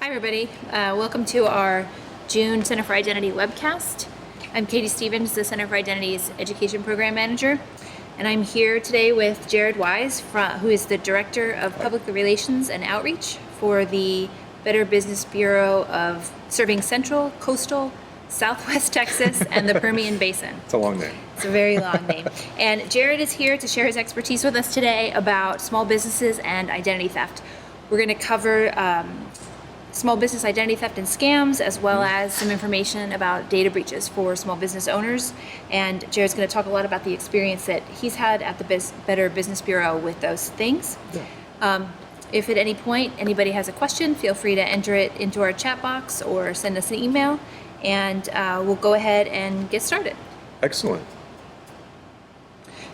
Hi everybody, welcome to our June Center for Identity webcast. I'm Katie Stevens, the Center for Identity's Education Program Manager, and I'm here today with Jared Wise, who is the Director of Public Relations and Outreach for the Better Business Bureau of serving Central, Coastal, Southwest Texas, and the Permian Basin. It's a long name. It's a very long name. And Jared is here to share his expertise with us today about small businesses and identity theft. We're going to cover small business identity theft and scams, as well as some information about data breaches for small business owners. And Jared's going to talk a lot about the experience that he's had at the Better Business Bureau with those things. Yeah. If at any point anybody has a question, feel free to enter it into our chat box or send us an email, and we'll go ahead and get started. Excellent.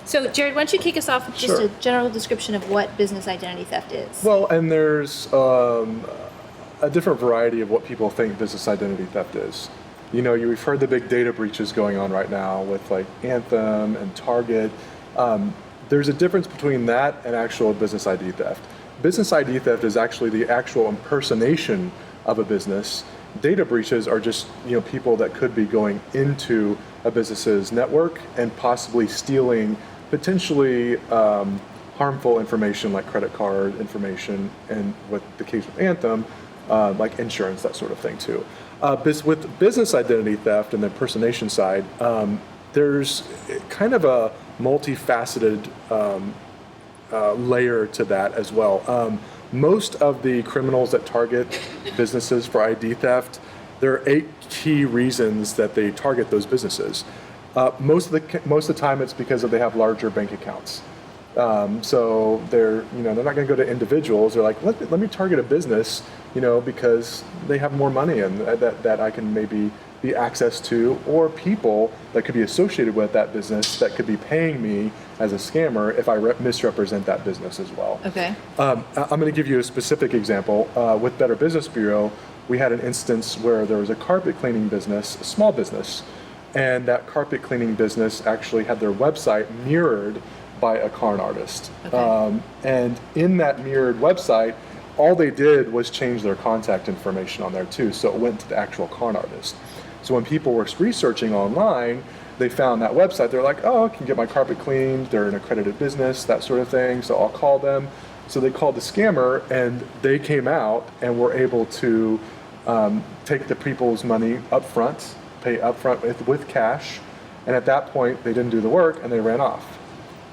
So, Jared, why don't you kick us off with just a general description of what business identity theft is? Well, and there's a different variety of what people think business identity theft is. You know, we've heard the big data breaches going on right now with like Anthem and Target. There's a difference between that and actual business ID theft. Business ID theft is actually the actual impersonation of a business. Data breaches are just, people that could be going into a business's network and possibly stealing potentially harmful information like credit card information, and with the case of Anthem, like insurance, that sort of thing too. With business identity theft and the impersonation side, there's kind of a multifaceted layer to that as well. Most of the criminals that target businesses for ID theft, there are 8 key reasons that they target those businesses. Most of the time, it's because they have larger bank accounts. So they're not going to go to individuals. They're like, let me target a business, because they have more money and that I can maybe be access to, or people that could be associated with that business that could be paying me as a scammer if I misrepresent that business as well. Okay. I'm going to give you a specific example. With Better Business Bureau, we had an instance where there was a carpet cleaning business, a small business, and that carpet cleaning business actually had their website mirrored by a con artist. Okay. And in that mirrored website, all they did was change their contact information on there too, so it went to the actual con artist. So when people were researching online, they found that website. They're like, oh, I can get my carpet cleaned. They're an accredited business, that sort of thing. So I'll call them. So they called the scammer, and they came out and were able to take the people's money up front, pay up front with cash. And at that point, they didn't do the work and they ran off.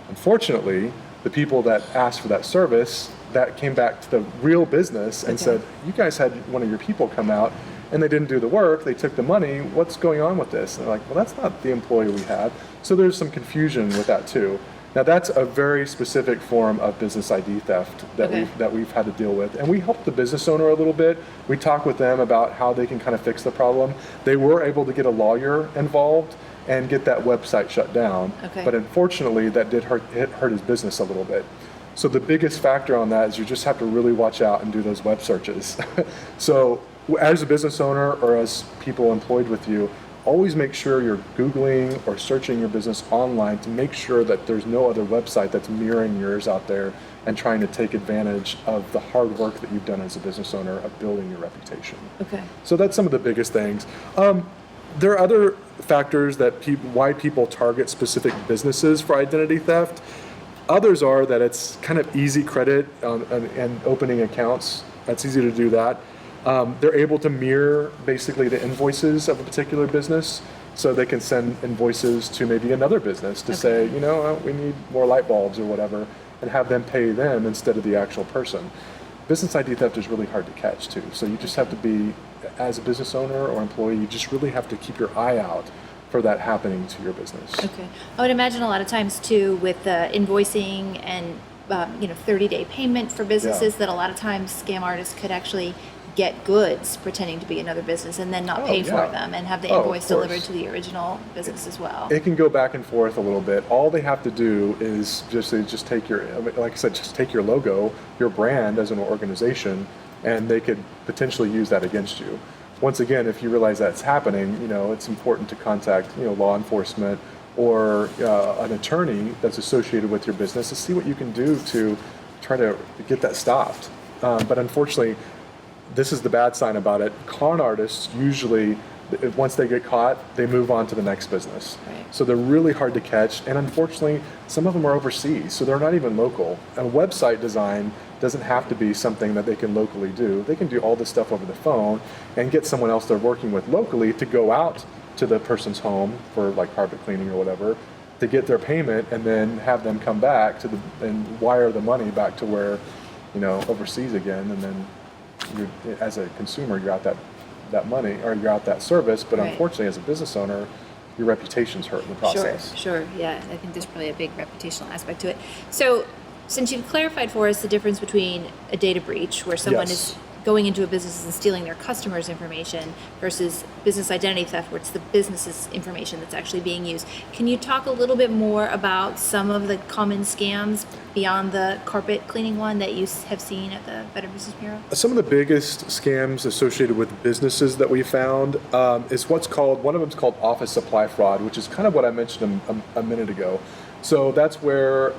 Unfortunately, the people that asked for that service, that came back to the real business and said, you guys had one of your people come out and they didn't do the work, they took the money, what's going on with this? And they're like, well, that's not the employee we had. So there's some confusion with that too. Now that's a very specific form of business ID theft that we've had to deal with. And we helped the business owner a little bit. We talked with them about how they can kind of fix the problem. They were able to get a lawyer involved and get that website shut down. Okay. But unfortunately, that did hurt his business a little bit. So the biggest factor on that is you just have to really watch out and do those web searches. So as a business owner or as people employed with you, always make sure you're Googling or searching your business online to make sure that there's no other website that's mirroring yours out there and trying to take advantage of the hard work that you've done as a business owner of building your reputation. Okay. So that's some of the biggest things. There are other factors that why people target specific businesses for identity theft. Others are that it's kind of easy credit and opening accounts. That's easy to do that. They're able to mirror basically the invoices of a particular business, so they can send invoices to maybe another business to say, we need more light bulbs or whatever, and have them pay them instead of the actual person. Business ID theft is really hard to catch too, so you just have to be, as a business owner or employee, you just really have to keep your eye out for that happening to your business. Okay. I would imagine a lot of times too with invoicing and 30-day payment for businesses, that a lot of times scam artists could actually get goods pretending to be another business and then not pay for them and have the invoice delivered to the original business as well. It can go back and forth a little bit. All they have to do is just take your, like I said, just take your logo, your brand as an organization, and they could potentially use that against you. Once again, if you realize that's happening, it's important to contact, law enforcement or an attorney that's associated with your business to see what you can do to try to get that stopped. But unfortunately, this is the bad sign about it. Con artists usually, once they get caught, they move on to the next business. Right. So they're really hard to catch, and unfortunately, some of them are overseas, so they're not even local. And website design doesn't have to be something that they can locally do. They can do all this stuff over the phone and get someone else they're working with locally to go out to the person's home for like carpet cleaning or whatever, to get their payment, and then have them come back to and wire the money back to where, overseas again, and then as a consumer, you're out that money, or you're out that service, but Right. Unfortunately, as a business owner, your reputation's hurt in the process. Sure. Yeah, I think there's probably a big reputational aspect to it. So, since you've clarified for us the difference between a data breach, where someone Yes. is going into a business and stealing their customers' information, versus business identity theft, where it's the business's information that's actually being used, can you talk a little bit more about some of the common scams beyond the carpet cleaning one that you have seen at the Better Business Bureau? Some of the biggest scams associated with businesses that we found is one of them is called office supply fraud, which is kind of what I mentioned a minute ago. So that's where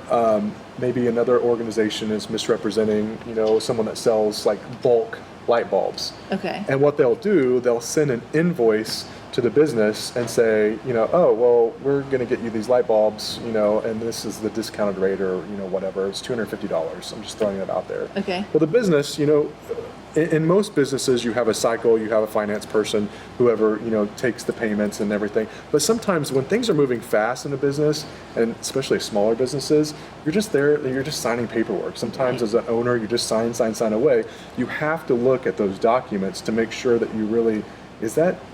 maybe another organization is misrepresenting, someone that sells like bulk light bulbs. Okay. And what they'll send an invoice to the business and say, oh, well, we're going to get you these light bulbs, and this is the discounted rate, or, whatever. It's $250. I'm just throwing it out there. Okay. Well, the business, in most businesses, you have a cycle, you have a finance person, whoever, takes the payments and everything. But sometimes when things are moving fast in a business, and especially smaller businesses, you're just there, you're just signing paperwork. Sometimes as an owner, you just sign away. You have to look at those documents to make sure that you really,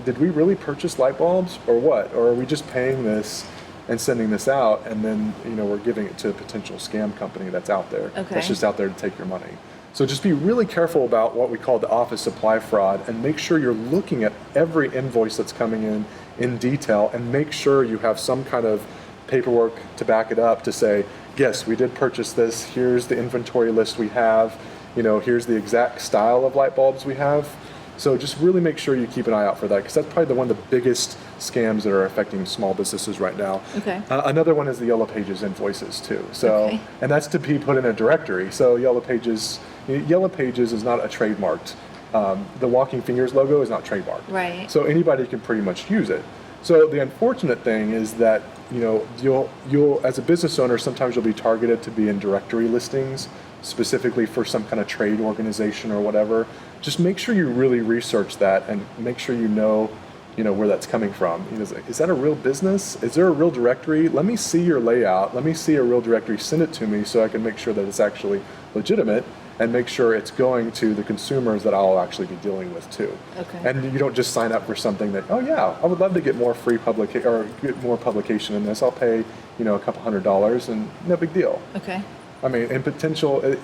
did we really purchase light bulbs or what? Or are we just paying this and sending this out, and then, we're giving it to a potential scam company that's out there. Okay. That's just out there to take your money. So just be really careful about what we call the office supply fraud, and make sure you're looking at every invoice that's coming in detail, and make sure you have some kind of paperwork to back it up to say, yes, we did purchase this. Here's the inventory list we have. Here's the exact style of light bulbs we have. So just really make sure you keep an eye out for that, because that's probably one of the biggest scams that are affecting small businesses right now. Okay. Another one is the Yellow Pages invoices too. So, Okay. And that's to be put in a directory. So Yellow Pages is not a trademarked. The Walking Fingers logo is not trademarked. Right. So anybody can pretty much use it. So the unfortunate thing is that you'll as a business owner, sometimes you'll be targeted to be in directory listings specifically for some kind of trade organization or whatever. Just make sure you really research that and make sure you know where that's coming from. Is that a real business? Is there a real directory? Let me see your layout. Let me see a real directory. Send it to me so I can make sure that it's actually legitimate, and make sure it's going to the consumers that I'll actually be dealing with too. Okay. And you don't just sign up for something that, oh yeah, I would love to get more free get more publication in this. I'll pay, a couple $100 and no big deal. Okay. I mean,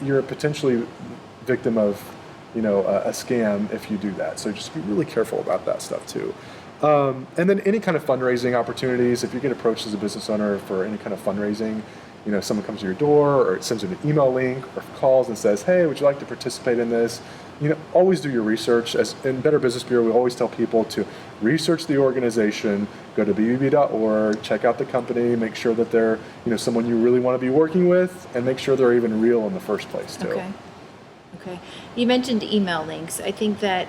you're potentially victim of, a scam if you do that. So just be really careful about that stuff too. And then any kind of fundraising opportunities, if you get approached as a business owner for any kind of fundraising, someone comes to your door, or it sends you an email link, or calls and says, hey, would you like to participate in this? Always do your research. As in Better Business Bureau, we always tell people to research the organization, go to bbb.org, check out the company, make sure that they're, someone you really want to be working with, and make sure they're even real in the first place too. Okay. You mentioned email links. I think that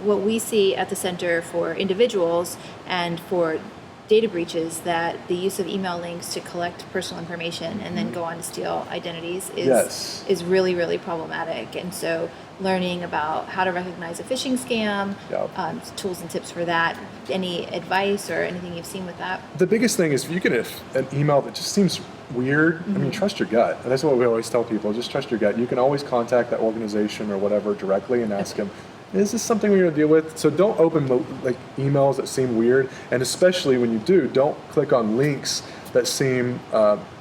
what we see at the Center for individuals and for data breaches, that the use of email links to collect personal information and then go on to steal identities is really, really problematic. And so learning about how to recognize a phishing scam, tools and tips for that, any advice or anything you've seen with that? The biggest thing is if you get an email that just seems weird, I mean, trust your gut. And that's what we always tell people, just trust your gut. You can always contact that organization or whatever directly and ask them, is this something we're going to deal with? So don't open emails that seem weird, and especially when you do, don't click on links that seem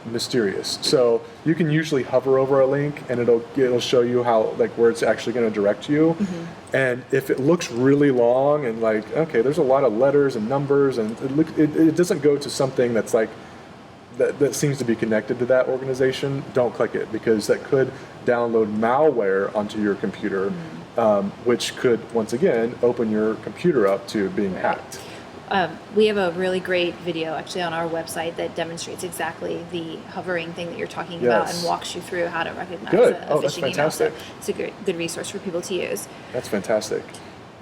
mysterious. So you can usually hover over a link and it'll show you how where it's actually going to direct you. And if it looks really long and okay, there's a lot of letters and numbers, and it doesn't go to something that's that seems to be connected to that organization, don't click it, because that could download malware onto your computer, which could, once again, open your computer up to being hacked. We have a really great video actually on our website that demonstrates exactly the hovering thing that you're talking about and walks you through how to recognize Good. a Oh, that's phishing email. So fantastic. it's a good resource for people to use. That's fantastic.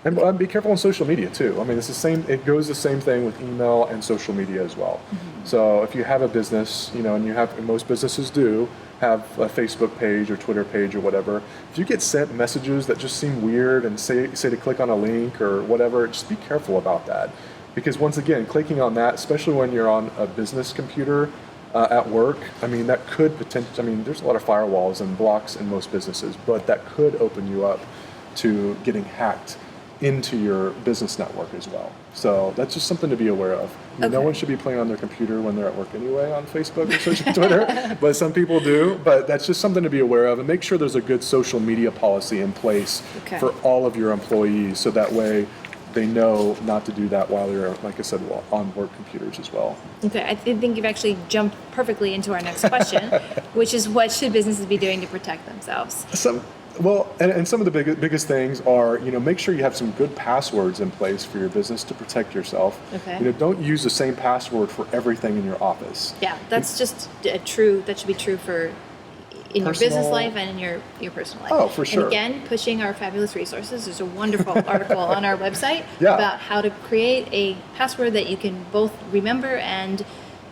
And be careful on social media too. I mean, it's the same. It goes the same thing with email and social media as well. So if you have a business, and you have, and most businesses do have a Facebook page or Twitter page or whatever. If you get sent messages that just seem weird and say to click on a link or whatever, just be careful about that. Because once again, clicking on that, especially when you're on a business computer at work, I mean, that could potentially. I mean, there's a lot of firewalls and blocks in most businesses, but that could open you up to getting hacked into your business network as well. So that's just something to be aware of. No one should be playing on their computer when they're at work anyway on Facebook or social Twitter, but some people do. But that's just something to be aware of, and make sure there's a good social media policy in place for all of your employees, so that way they know not to do that while they're, like I said, on work computers as well. Okay, I think you've actually jumped perfectly into our next question, which is what should businesses be doing to protect themselves? And some of the biggest things are, make sure you have some good passwords in place for your business to protect yourself. Okay. Don't use the same password for everything in your office. Yeah, that's just that should be true for in your business life and in your personal life. Oh, for sure. And again, pushing our fabulous resources. There's a wonderful article on our website about how to create a password that you can both remember and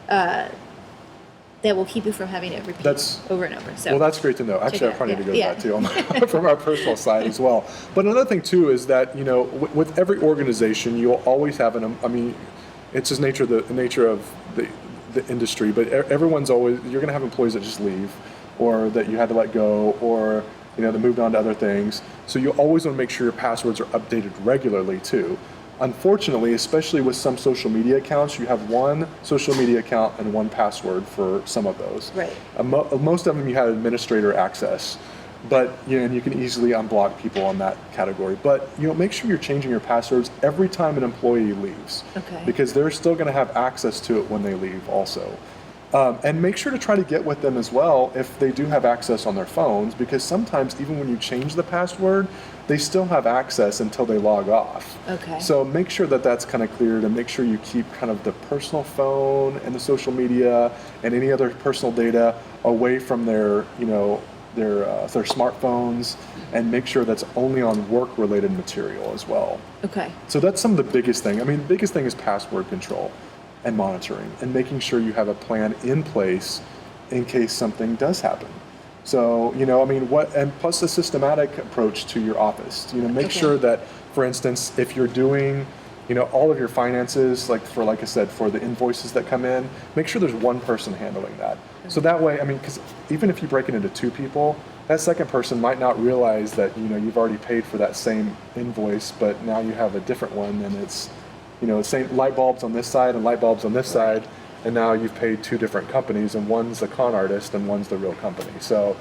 that will keep you from having to repeat over and over. So, well, that's great to know. Actually, I probably need to go to that too from our personal side as well. But another thing too is that with every organization, you'll always have it's just nature of the industry. But everyone's always, you're going to have employees that just leave, or that you had to let go, or they moved on to other things. So you always want to make sure your passwords are updated regularly too. Unfortunately, especially with some social media accounts, you have one social media account and one password for some of those. Right. Most of them you have administrator access, but and you can easily unblock people on that category. But make sure you're changing your passwords every time an employee leaves. Okay. Because they're still going to have access to it when they leave also. And make sure to try to get with them as well if they do have access on their phones, because sometimes even when you change the password, they still have access until they log off. Okay. So make sure that that's kind of cleared, and make sure you keep kind of the personal phone and the social media and any other personal data away from their smartphones, and make sure that's only on work-related material as well. Okay. So that's some of the biggest thing. I mean, the biggest thing is password control and monitoring, and making sure you have a plan in place in case something does happen. So, and plus a systematic approach to your office. Make sure that, for instance, if you're doing, all of your finances, like I said, for the invoices that come in, make sure there's one person handling that. So that way, because even if you break it into two people, that second person might not realize that, you've already paid for that same invoice, but now you have a different one, and it's, same light bulbs on this side and light bulbs on this side, and now you've paid two different companies, and one's the con artist and one's the real company. So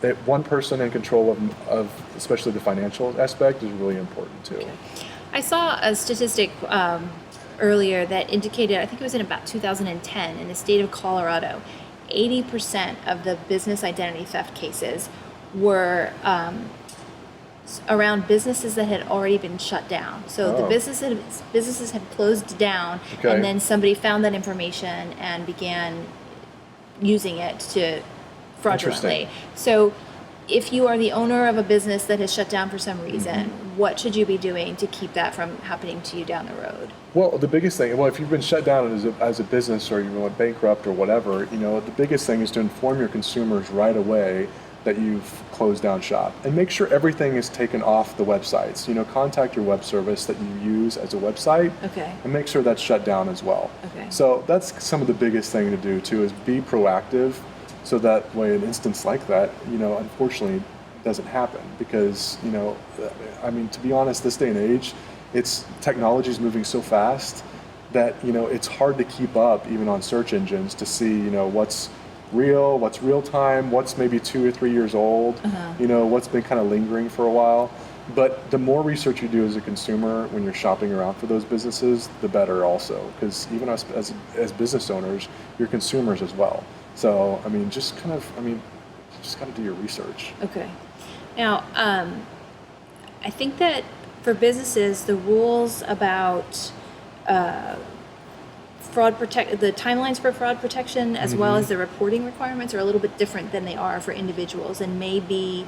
that one person in control of especially the financial aspect is really important too. Okay. I saw a statistic earlier that indicated, I think it was in about 2010, in the state of Colorado, 80% of the business identity theft cases were around businesses that had already been shut down. So the businesses had closed down, and then somebody found that information and began using it to fraudulently. So if you are the owner of a business that has shut down for some reason, what should you be doing to keep that from happening to you down the road? Well, the biggest thing, if you've been shut down as a business, or you went bankrupt or whatever, the biggest thing is to inform your consumers right away that you've closed down shop, and make sure everything is taken off the websites. Contact your web service that you use as a website, and make sure that's shut down as well. So that's some of the biggest thing to do too, is be proactive, so that way an instance like that, unfortunately doesn't happen. Because, to be honest, this day and age, technology is moving so fast that, it's hard to keep up even on search engines to see, what's real, what's real time, what's maybe 2 or 3 years old, what's been kind of lingering for a while. But the more research you do as a consumer when you're shopping around for those businesses, the better also. Because even us as business owners, you're consumers as well. So, just got to do your research. Okay. Now, I think that for businesses, the rules about the timelines for fraud protection as well as the reporting requirements are a little bit different than they are for individuals, and may be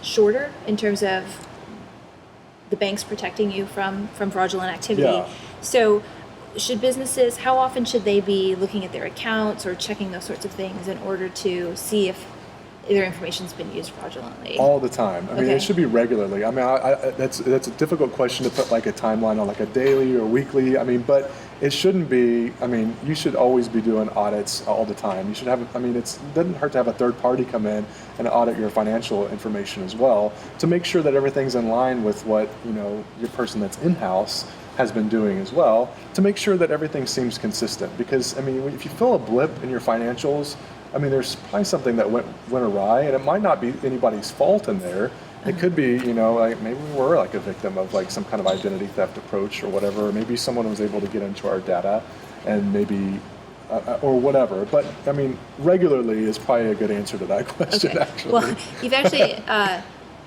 shorter in terms of the banks protecting you from fraudulent activity. Yeah. So should businesses, how often should they be looking at their accounts or checking those sorts of things in order to see if their information's been used fraudulently? All the time. I mean, Okay. it should be regularly. I mean, that's a difficult question to put like a timeline on, like a daily or weekly. I mean, but it shouldn't be. I mean, you should always be doing audits all the time. You should have. I mean, it doesn't hurt to have a third party come in and audit your financial information as well to make sure that everything's in line with what your person that's in house has been doing as well, to make sure that everything seems consistent. Because I mean, if you feel a blip in your financials, I mean, there's probably something that went awry, and it might not be anybody's fault in there. It could be, like maybe we were like a victim of like some kind of identity theft approach or whatever. Maybe someone was able to get into our data, and maybe, or whatever. But I mean, regularly is probably a good answer to that question. Okay. Actually, Well, you've actually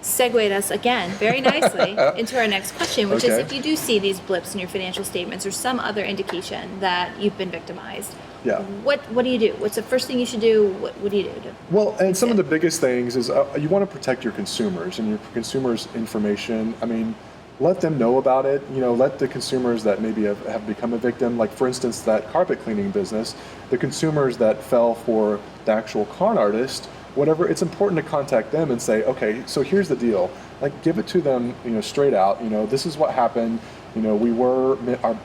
segued us again very nicely into our next question, which is Okay. if you do see these blips in your financial statements or some other indication that you've been victimized, Yeah. what do you do? What's the first thing you should do? What do you do? Well, and some of it? the biggest things is you want to protect your consumers and your consumers' information. I mean, let them know about it. Let the consumers that maybe have become a victim, like for instance, that carpet cleaning business, the consumers that fell for the actual con artist, whatever, it's important to contact them and say, okay, so here's the deal. Like, give it to them, straight out. This is what happened. Our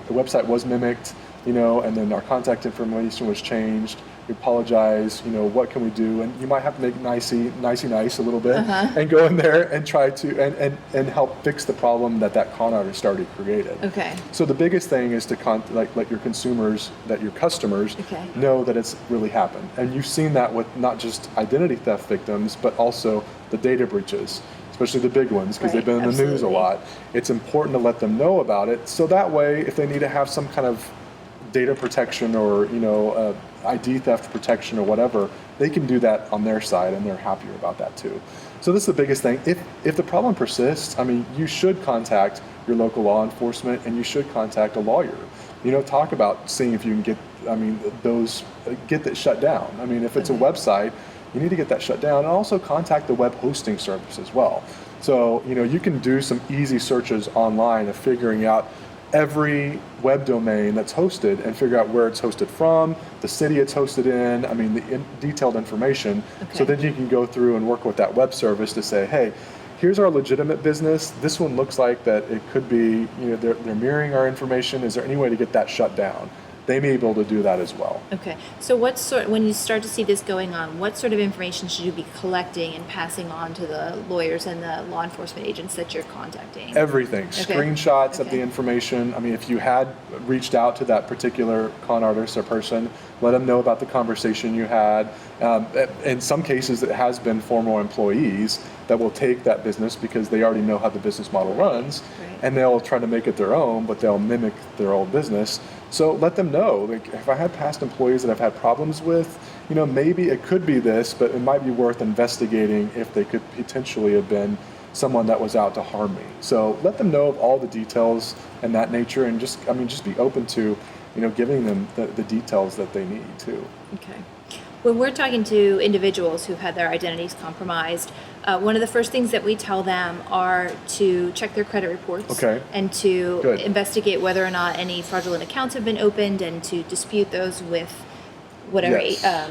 website was mimicked. And then our contact information was changed. We apologize. What can we do? And you might have to make nicey a little bit, and go in there and try to and help fix the problem that con artist already created. Okay. So the biggest thing is to let your consumers, that your customers Okay. know that it's really happened. And you've seen that with not just identity theft victims, but also the data breaches, especially the big ones, because they've been in the news a Absolutely. lot. It's important to let them know about it, so that way, if they need to have some kind of data protection or ID theft protection or whatever, they can do that on their side, and they're happier about that too. So this is the biggest thing. If the problem persists, I mean, you should contact your local law enforcement, and you should contact a lawyer. Talk about seeing if you can get that shut down. I mean, if it's a website, you need to get that shut down, and also contact the web hosting service as well. So you can do some easy searches online of figuring out every web domain that's hosted and figure out where it's hosted from, the city it's hosted in, I mean, the detailed information. Okay. So then you can go through and work with that web service to say, hey, here's our legitimate business. This one looks like that it could be, they're mirroring our information. Is there any way to get that shut down? They may be able to do that as well. Okay. So when you start to see this going on, what sort of information should you be collecting and passing on to the lawyers and the law enforcement agents that you're contacting? Everything. Okay. Screenshots of Okay. the information. I mean, if you had reached out to that particular con artist or person, let them know about the conversation you had. In some cases, it has been former employees that will take that business because they already know how the business model runs, Right. and they'll try to make it their own, but they'll mimic their old business. So let them know. Like, if I had past employees that I've had problems with, maybe it could be this, but it might be worth investigating if they could potentially have been someone that was out to harm me. So let them know of all the details and that nature, and just be open to, giving them the details that they need too. Okay. When we're talking to individuals who've had their identities compromised, one of the first things that we tell them are to check their credit reports. Okay. And to Good. investigate whether or not any fraudulent accounts have been opened, and to dispute those with whatever, Yes.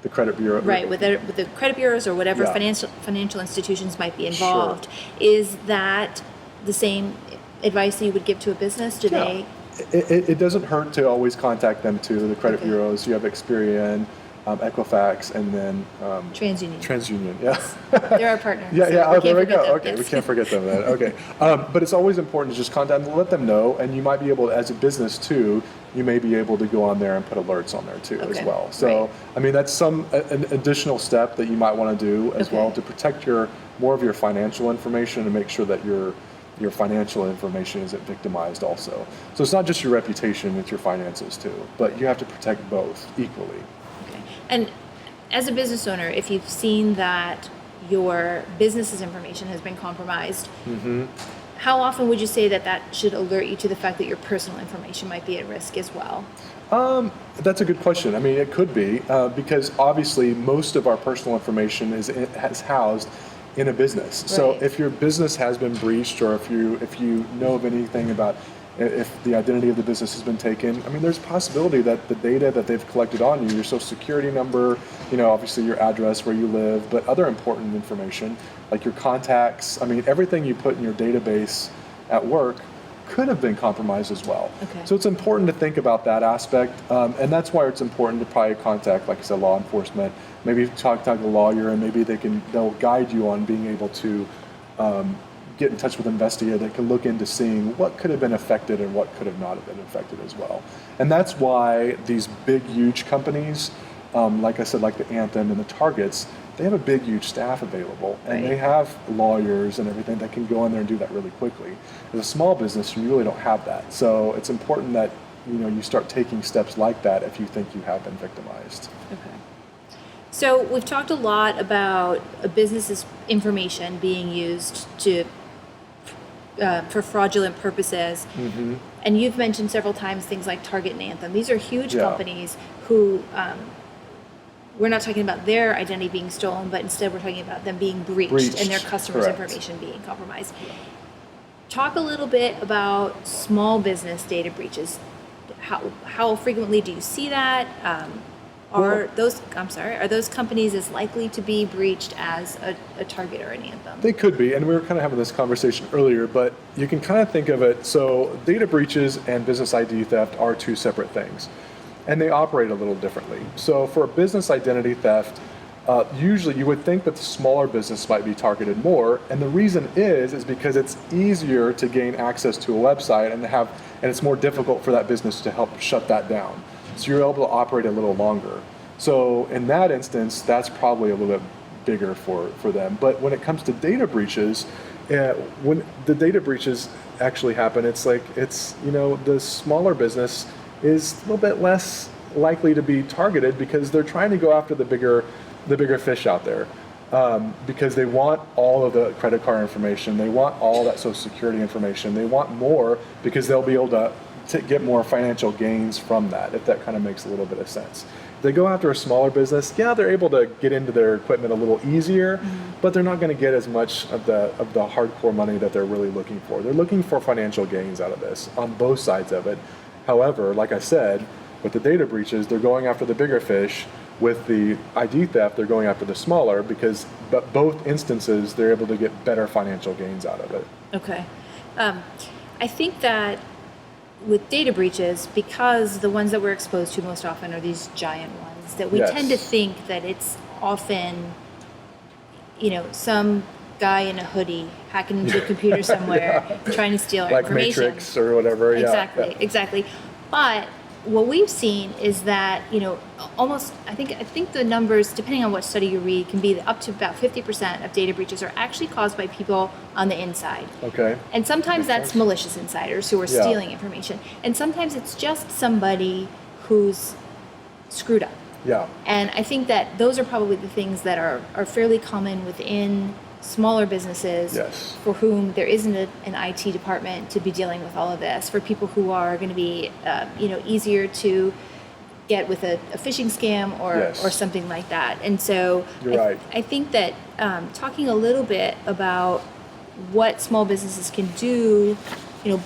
The credit bureau. right, with the credit bureaus or whatever Yeah. financial institutions might be involved. Is that the same advice that you would give to a business? Do Yeah. they? It doesn't hurt to always contact them too. The credit Okay. bureaus. You have Experian, Equifax, and then TransUnion. TransUnion. Yeah. They're our partner. Yeah, so yeah. we Oh, there can't we forget go. them. Okay, we Yes. can't forget them then. Okay, but it's always important to just contact them, let them know, and you might be able to, as a business too, you may be able to go on there and put alerts on there too as Okay, well. So, right. I mean, that's an additional step that you might want to do as Okay. well to protect more of your financial information and make sure that your financial information isn't victimized also. So it's not just your reputation, it's your finances too, but you have to protect both equally. Okay. And as a business owner, if you've seen that your business's information has been compromised, how often would you say that should alert you to the fact that your personal information might be at risk as well? That's a good question. I mean, it could be because obviously most of our personal information is housed in a business. So Right. if your business has been breached, or if you know of anything about if the identity of the business has been taken, I mean, there's a possibility that the data that they've collected on you, your social security number, obviously your address, where you live, but other important information like your contacts, I mean, everything you put in your database at work could have been compromised as well. Okay. So it's important to think about that aspect, and that's why it's important to probably contact, like I said, law enforcement. Maybe talk to a lawyer, and maybe they'll guide you on being able to get in touch with an investigator that can look into seeing what could have been affected and what could have not have been affected as well. And that's why these big, huge companies, like I said, like the Anthem and the Targets, they have a big, huge staff available, and Right. they have lawyers and everything that can go in there and do that really quickly. As a small business, you really don't have that. So it's important that you start taking steps like that if you think you have been victimized. Okay. So we've talked a lot about a business's information being used for fraudulent purposes. Mm-hmm. And you've mentioned several times things like Target and Anthem. These are huge Yeah. companies who, we're not talking about their identity being stolen, but instead we're talking about them being breached and their customers' correct. information being compromised. Talk a little bit about small business data breaches. How frequently do you see that? Are those companies as likely to be breached as a Target or an Anthem? They could be, and we were kind of having this conversation earlier, but you can kind of think of it, so data breaches and business ID theft are two separate things, and they operate a little differently. So for a business identity theft, usually you would think that the smaller business might be targeted more, and the reason is because it's easier to gain access to a website and it's more difficult for that business to help shut that down. So you're able to operate a little longer. So in that instance, that's probably a little bit bigger for them. But when it comes to data breaches, when the data breaches actually happen, the smaller business is a little bit less likely to be targeted because they're trying to go after the bigger fish out there. Because they want all of the credit card information, they want all that social security information, they want more because they'll be able to get more financial gains from that, if that kind of makes a little bit of sense. If they go after a smaller business, they're able to get into their equipment a little easier, but they're not going to get as much of the hardcore money that they're really looking for. They're looking for financial gains out of this on both sides of it. However, like I said, with the data breaches, they're going after the bigger fish. With the ID theft, they're going after the smaller but both instances, they're able to get better financial gains out of it. Okay. I think that with data breaches, because the ones that we're exposed to most often are these giant ones, that we Yes. tend to think that it's often, some guy in a hoodie hacking into a computer somewhere trying to steal our Like information. Matrix or whatever. Exactly. But what we've seen is that, almost, I think the numbers, depending on what study you read, can be up to about 50% of data breaches are actually caused by people on the inside. Okay. And sometimes Makes that's sense. malicious insiders who are Yeah. stealing information. And sometimes it's just somebody who's screwed up. Yeah. And I think that those are probably the things that are fairly common within smaller businesses Yes. for whom there isn't an IT department to be dealing with all of this, for people who are going to be easier to get with a phishing scam or Yes. something like that. And so You're right. I think that talking a little bit about what small businesses can do,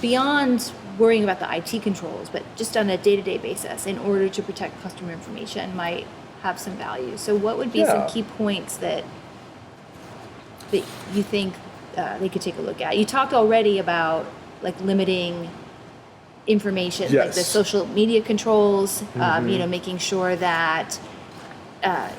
beyond worrying about the IT controls, but just on a day-to-day basis in order to protect customer information might have some value. So what would be some Yeah. key points that you think they could take a look at? You talked already about like limiting information, like the Yes. social media controls, making sure that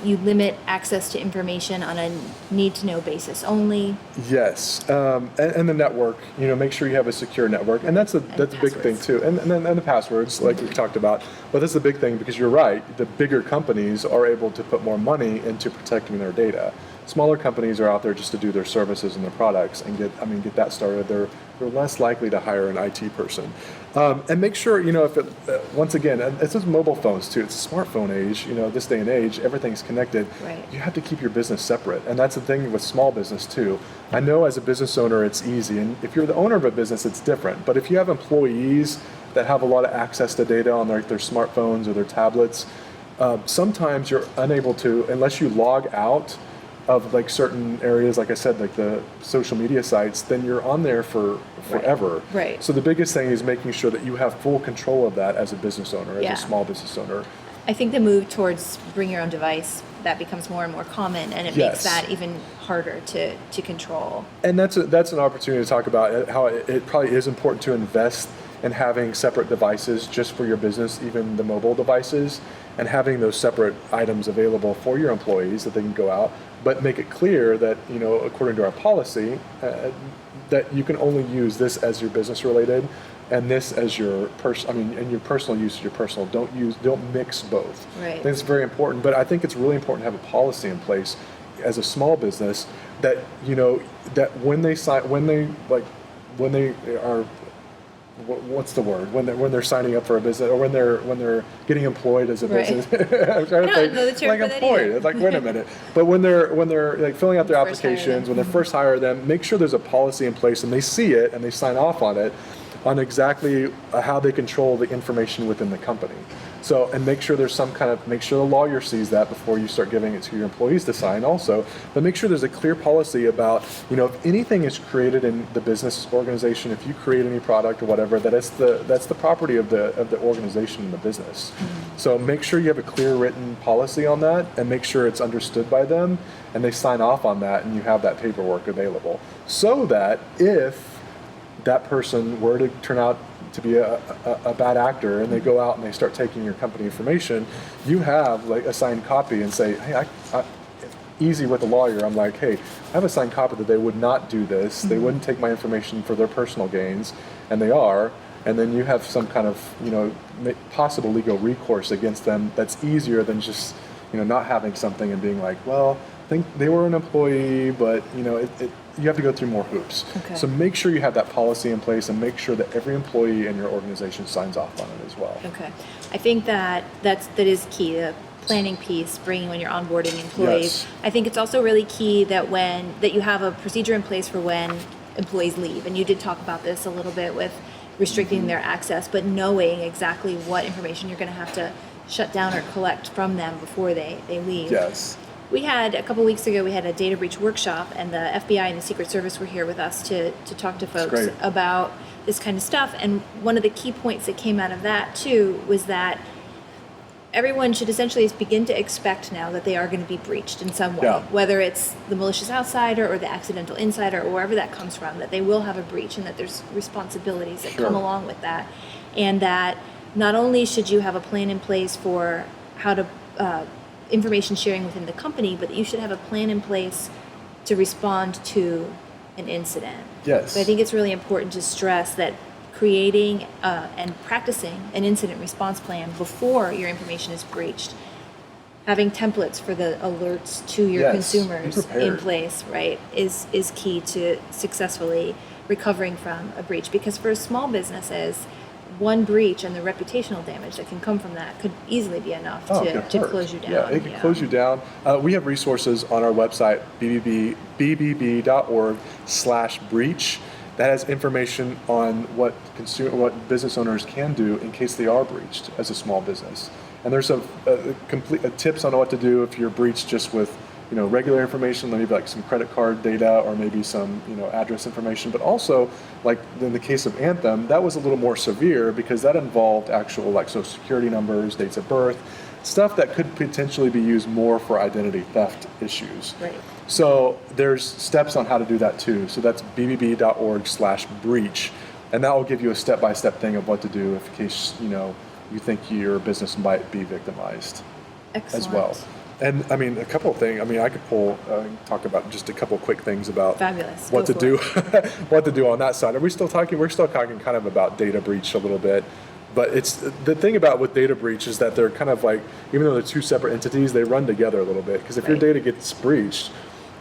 you limit access to information on a need-to-know basis only. Yes, and the network. Make sure you have a secure network, and that's a big thing passwords. too. And the passwords, like we talked about. But that's a big thing because you're right. The bigger companies are able to put more money into protecting their data. Smaller companies are out there just to do their services and their products and get that started. They're less likely to hire an IT person. And make sure, if it, once again, and it's just mobile phones too, it's a smartphone age, this day and age, everything's connected. Right. You have to keep your business separate. And that's the thing with small business too. I know as a business owner, it's easy. And if you're the owner of a business, it's different. But if you have employees that have a lot of access to data on their smartphones or their tablets, sometimes you're unable to, unless you log out of like certain areas, like I said, like the social media sites, then you're on there for forever. Right. So the biggest thing is making sure that you have full control of that as a business owner, as a small business owner. I think the move towards bring your own device, that becomes more and more common, and it makes that even harder to control. And that's an opportunity to talk about how it probably is important to invest in having separate devices just for your business, even the mobile devices, and having those separate items available for your employees that they can go out, but make it clear that, according to our policy, that you can only use this as your business related and this as your and your personal use is your personal. Don't mix both. Right. I think it's very important, but I think it's really important to have a policy in place as a small business that, that when they are, what's the word, when they're signing up for a business, or when they're getting employed as a business. I'm trying to think, like employed. It's like, wait a minute. But when they're like filling out their applications, when they first hire them, make sure there's a policy in place and they see it and they sign off on it, on exactly how they control the information within the company. So, and make sure make sure the lawyer sees that before you start giving it to your employees to sign also, but make sure there's a clear policy about, if anything is created in the business organization, if you create any product or whatever, that's the property of the organization and the business. Mm-hmm. So make sure you have a clear written policy on that and make sure it's understood by them and they sign off on that and you have that paperwork available. So that if that person were to turn out to be a bad actor and they go out and they start taking your company information, you have like a signed copy and say, hey, easy with a lawyer, I'm like, hey, I have a signed copy that they would not do this. They wouldn't take my information for their personal gains, and they are. And then you have some kind of, possible legal recourse against them that's easier than just, not having something and being like, well, I think they were an employee, but, you have to go through more hoops. Okay. So make sure you have that policy in place and make sure that every employee in your organization signs off on it as well. Okay. I think that is key, the planning piece, bringing when you're onboarding employees. Yes. I think it's also really key that you have a procedure in place for when employees leave. And you did talk about this a little bit with restricting their access, but knowing exactly what information you're going to have to shut down or collect from them before they leave. Yes. We had, a couple weeks ago, we had a data breach workshop, and the FBI and the Secret Service were here with us to talk to folks about this kind of stuff. And one of the key points that came out of that, too, was that everyone should essentially begin to expect now that they are going to be breached in some way, whether it's the malicious outsider or the accidental insider or wherever that comes from, that they will have a breach and that there's responsibilities that come along with that. And that not only should you have a plan in place for how to information sharing within the company, but you should have a plan in place to respond to an incident. Yes. So I think it's really important to stress that creating and practicing an incident response plan before your information is breached, having templates for the alerts to your consumers in place, right, is key to successfully recovering from a breach. Because for small businesses, one breach and the reputational damage that can come from that could easily be enough to close you down. Yeah, it can close you down. We have resources on our website, bbb.org/breach. That has information on what business owners can do in case they are breached as a small business. And there's some complete tips on what to do if you're breached just with regular information, maybe like some credit card data or maybe some address information. But also, like in the case of Anthem, that was a little more severe because that involved actual like social security numbers, dates of birth, stuff that could potentially be used more for identity theft issues. Right. So there's steps on how to do that too. So that's bbb.org/breach, and that will give you a step-by-step thing of what to do if in case you think your business might be victimized. Excellent. As well. And I mean, a couple of things. I mean, I could talk about just a couple of quick things about what to do, what to do on that side. Are we still talking? We're still talking kind of about data breach a little bit, but it's the thing about with data breach is that they're kind of like, even though they're two separate entities, they run together a little bit. Because if your data gets breached,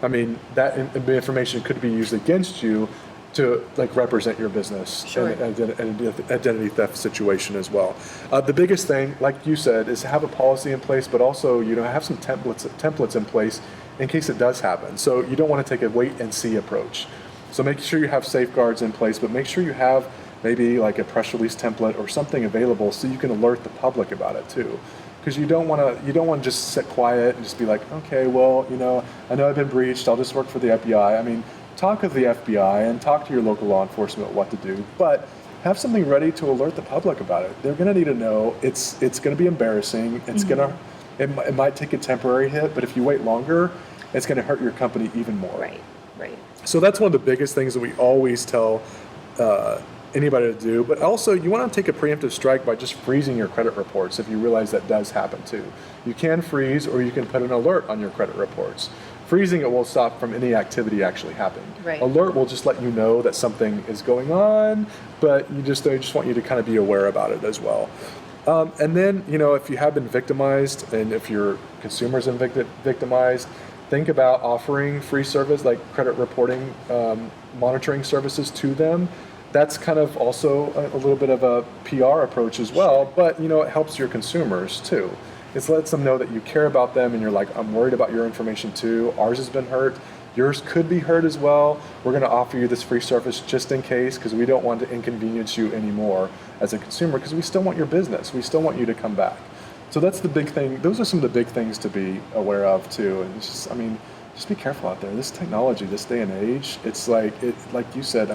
I mean, that information could be used against you to like represent your business Sure. in an identity theft situation as well. The biggest thing, like you said, is to have a policy in place, but also have some templates in place in case it does happen. So you don't want to take a wait and see approach. So make sure you have safeguards in place, but make sure you have maybe like a press release template or something available so you can alert the public about it too. Because you don't want to just sit quiet and just be like, okay, well, I know I've been breached. I'll just work for the FBI. I mean, talk with the FBI and talk to your local law enforcement what to do, but have something ready to alert the public about it. They're going to need to know. It's going to be embarrassing. It's it might take a temporary hit, but if you wait longer, it's going to hurt your company even more. Right. So that's one of the biggest things that we always tell anybody to do. But also, you want to take a preemptive strike by just freezing your credit reports if you realize that does happen too. You can freeze, or you can put an alert on your credit reports. Freezing it will stop from any activity actually happening. Right. Alert will just let you know that something is going on, but they just want you to kind of be aware about it as well. And then, if you have been victimized and if your consumers have been victimized, think about offering free service like credit reporting, monitoring services to them. That's kind of also a little bit of a PR approach as well, but it helps your consumers too. It lets them know that you care about them and you're like, I'm worried about your information too. Ours has been hurt. Yours could be hurt as well. We're going to offer you this free service just in case, because we don't want to inconvenience you anymore as a consumer, because we still want your business. We still want you to come back. So that's the big thing. Those are some of the big things to be aware of too. And it's just be careful out there. This technology, this day and age, it's like you said,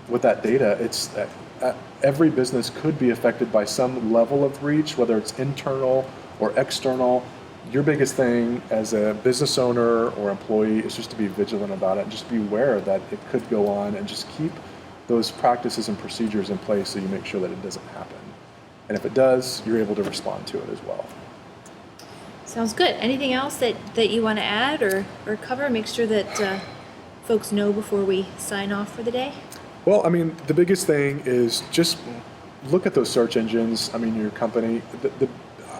with that data, it's every business could be affected by some level of breach, whether it's internal or external. Your biggest thing as a business owner or employee is just to be vigilant about it and just be aware that it could go on, and just keep those practices and procedures in place so you make sure that it doesn't happen. And if it does, you're able to respond to it as well. Sounds good. Anything else that you want to add or cover? Make sure that folks know before we sign off for the day. Well, the biggest thing is just look at those search engines. Your company.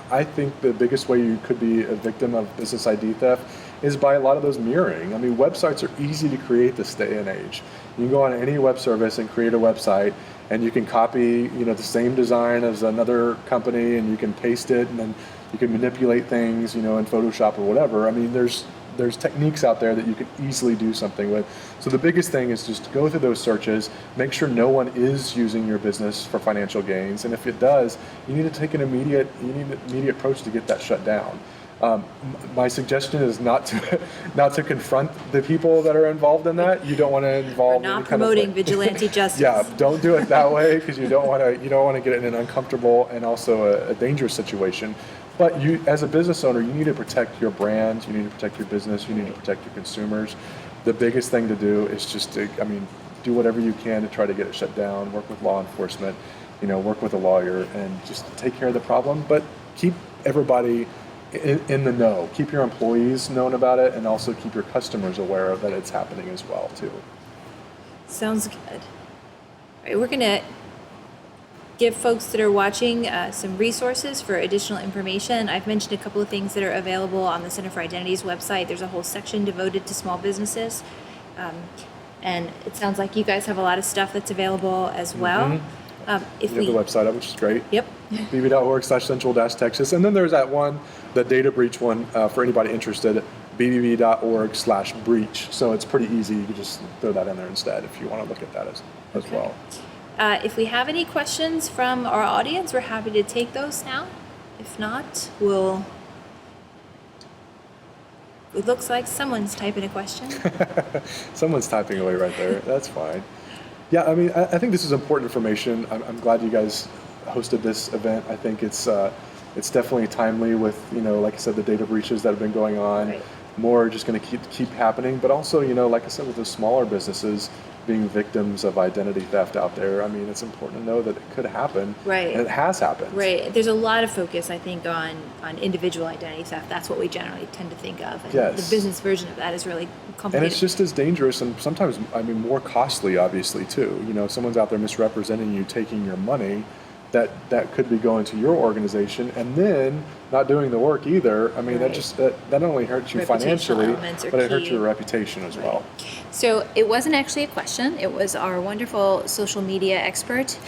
I think the biggest way you could be a victim of business ID theft is by a lot of those mirroring. Websites are easy to create this day and age. You can go on any web service and create a website, and you can copy, the same design as another company, and you can paste it, and then you can manipulate things, in Photoshop or whatever. There's techniques out there that you could easily do something with. So the biggest thing is just go through those searches, make sure no one is using your business for financial gains, and if it does, you need to take an immediate approach to get that shut down. My suggestion is not to confront the people that are involved in that. You don't want to involve. We're not promoting vigilante justice. Yeah, don't do it that way, because you don't want to get in an uncomfortable and also a dangerous situation. But you, as a business owner, you need to protect your brand, you need to protect your business, you need to protect your consumers. The biggest thing to do is just to, do whatever you can to try to get it shut down, work with law enforcement, work with a lawyer, and just take care of the problem. But keep everybody in the know. Keep your employees known about it, and also keep your customers aware of that it's happening as well, too. Sounds good. All right, we're going to give folks that are watching some resources for additional information. I've mentioned a couple of things that are available on the Center for Identity's website. There's a whole section devoted to small businesses. And it sounds like you guys have a lot of stuff that's available as well. We have the website up, which is great. Yep. bb.org/central-texas. And then there's that one, the data breach one, for anybody interested, bbb.org/breach. So it's pretty easy. You can just throw that in there instead if you want to look at that as well. If we have any questions from our audience, we're happy to take those now. If not, it looks like someone's typing a question. Someone's typing away right there. That's fine. Yeah, I think this is important information. I'm glad you guys hosted this event. I think it's definitely timely with, like I said, the data breaches that have been going on. Right. More are just going to keep happening. But also, like I said, with the smaller businesses being victims of identity theft out there, it's important to know that it could happen. Right. And it has happened. Right. There's a lot of focus, I think, on individual identity theft. That's what we generally tend to think of. And yes. The business version of that is really complicated. And it's just as dangerous and sometimes, more costly, obviously, too. If someone's out there misrepresenting you, taking your money, that could be going to your organization, and then not doing the work either. I mean, Right. that not only hurts you Reputational financially, elements are but it hurts key. your reputation as well. So it wasn't actually a question. It was our wonderful social media expert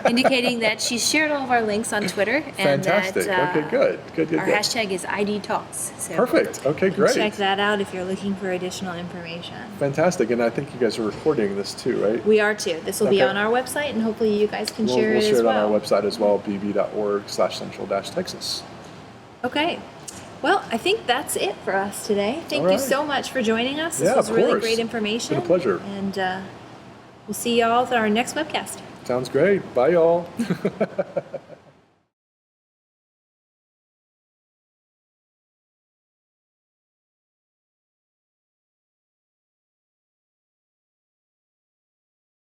indicating that she shared all of our links on Twitter. And Fantastic. that, Okay, good. Our hashtag is ID Talks. So Perfect. Okay, you can great. check that out if you're looking for additional information. Fantastic. And I think you guys are recording this too, right? We are too. This will be Okay. on our website, and hopefully you guys can share We'll it share as it well. on our website as well, bb.org/central-texas. Okay. Well, I think that's it for us today. Thank All you right. so much for joining us. This Yeah, was of really course. great information. It's been a pleasure. And we'll see y'all at our next webcast. Sounds great. Bye, y'all.